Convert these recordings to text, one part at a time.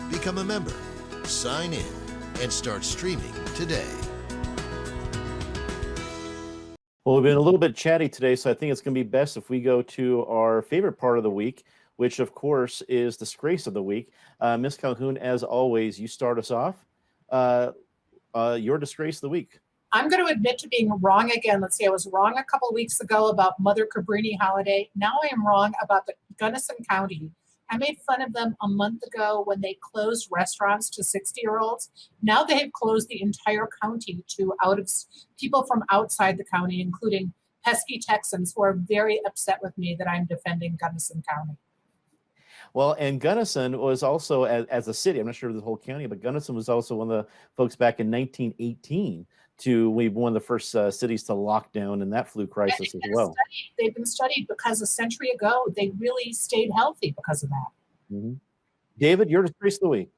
Become a member, sign in, and start streaming today. Well, we've been a little bit chatty today, so I think it's going to be best if we go to our favorite part of the week, which, of course, is Disgrace of the Week. Ms. Calhoun, as always, you start us off. Your Disgrace of the Week. I'm going to admit to being wrong again. Let's see, I was wrong a couple of weeks ago about Mother Cabrini holiday. Now I am wrong about the Gunnison County. I made fun of them a month ago when they closed restaurants to 60-year-olds. Now they have closed the entire county to people from outside the county, including pesky Texans who are very upset with me that I'm defending Gunnison County. Well, and Gunnison was also, as a city, I'm not sure of the whole county, but Gunnison was also one of the folks back in 1918 we one of the first cities to lock down in that flu crisis as well. They've been studied because a century ago, they really stayed healthy because of that. Mm-hmm. David, your Disgrace of the Week.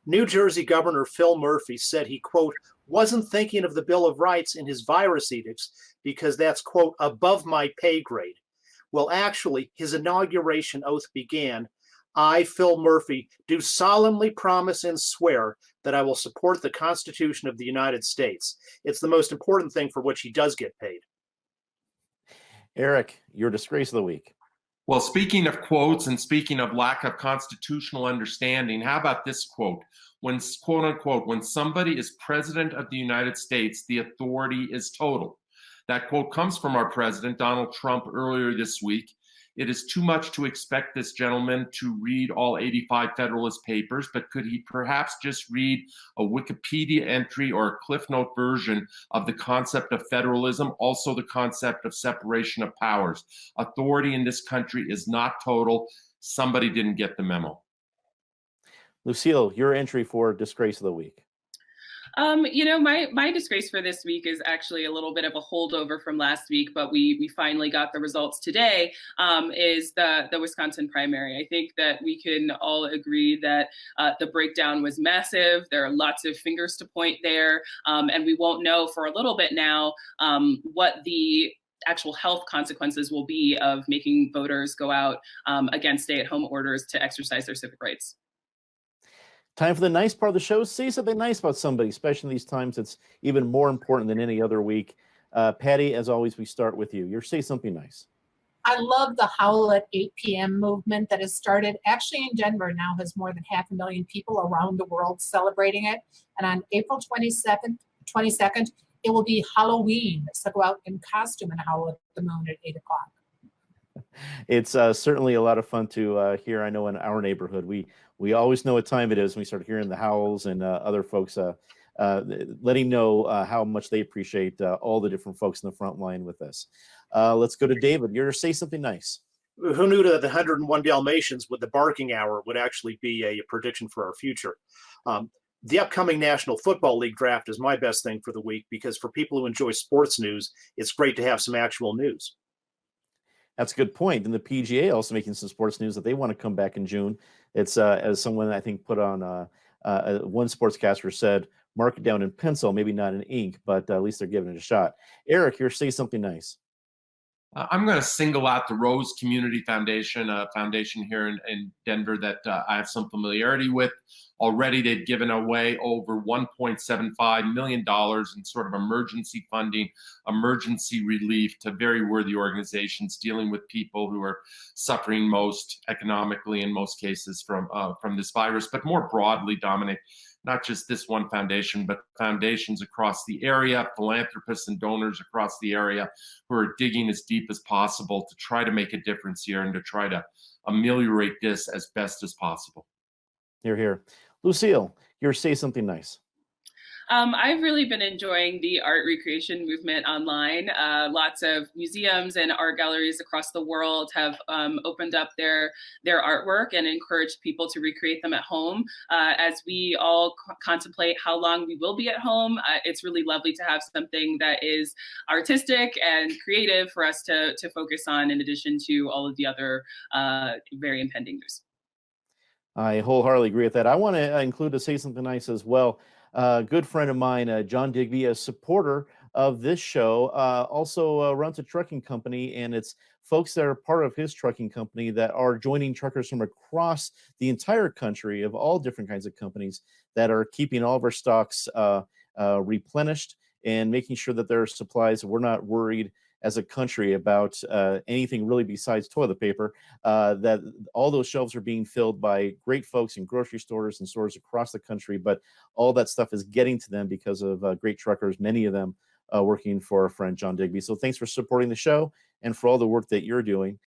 New Jersey Governor Phil Murphy said he, quote, wasn't thinking of the Bill of Rights in his virus edicts because that's, quote, above my pay grade. Well, actually, his inauguration oath began, I, Phil Murphy, do solemnly promise and swear that I will support the Constitution of the United States. It's the most important thing for which he does get paid. Eric, your Disgrace of the Week. Well, speaking of quotes and speaking of lack of constitutional understanding, how about this quote? When, quote unquote, when somebody is president of the United States, the authority is total. That quote comes from our president, Donald Trump, earlier this week. It is too much to expect this gentleman to read all 85 Federalist Papers, but could he perhaps just read a Wikipedia entry or a Cliff Note version of the concept of federalism, also the concept of separation of powers? Authority in this country is not total. Somebody didn't get the memo. Lucille, your entry for Disgrace of the Week. My disgrace for this week is actually a little bit of a holdover from last week, but we finally got the results today, is the Wisconsin primary. I think that we can all agree that the breakdown was massive. There are lots of fingers to point there, and we won't know for a little bit now what the actual health consequences will be of making voters go out against stay-at-home orders to exercise their civic rights. Time for the nice part of the show. Say something nice about somebody, especially in these times. It's even more important than any other week. Patty, as always, we start with you. Say something nice. I love the Howl at 8 p.m. movement that has started. Actually, in Denver now has more than 500,000 people around the world celebrating it. And on April 22nd, it will be Halloween. So go out in costume and howl at the moon at 8 o'clock. It's certainly a lot of fun to hear. I know in our neighborhood, we always know what time it is when we start hearing the howls and other folks letting know how much they appreciate all the different folks in the front line with us. Let's go to David. You're to say something nice. Who knew that the 101 Dalmatians with the barking hour would actually be a prediction for our future? The upcoming National Football League draft is my best thing for the week because for people who enjoy sports news, it's great to have some actual news. That's a good point. And the PGA also making some sports news that they want to come back in June. It's as someone I think put on one sportscaster said, mark it down in pencil, maybe not in ink, but at least they're giving it a shot. Eric, you're say something nice. I'm going to single out the Rose Community Foundation, a foundation here in Denver that I have some familiarity with. Already, they've given away over $1.75 million in sort of emergency funding, emergency relief to very worthy organizations dealing with people who are suffering most economically in most cases from this virus, but more broadly, Dominic, not just this one foundation, but foundations across the area, philanthropists and donors across the area who are digging as deep as possible to try to make a difference here and to try to ameliorate this as best as possible. You're here. Lucille, you're say something nice. I've really been enjoying the art recreation movement online. Lots of museums and art galleries across the world have opened up their artwork and encouraged people to recreate them at home. As we all contemplate how long we will be at home, it's really lovely to have something that is artistic and creative for us to focus on in addition to all of the other very impending news. I wholeheartedly agree with that. I want to include to say something nice as well. A good friend of mine, John Digby, a supporter of this show also runs a trucking company, and it's folks that are part of his trucking company that are joining truckers from across the entire country of all different kinds of companies that are keeping all of our stocks replenished and making sure that there are supplies. We're not worried as a country about anything really besides toilet paper, that all those shelves are being filled by great folks in grocery stores and stores across the country, but all that stuff is getting to them because of great truckers, many of them working for our friend John Digby. So thanks for supporting the show and for all the work that you're doing.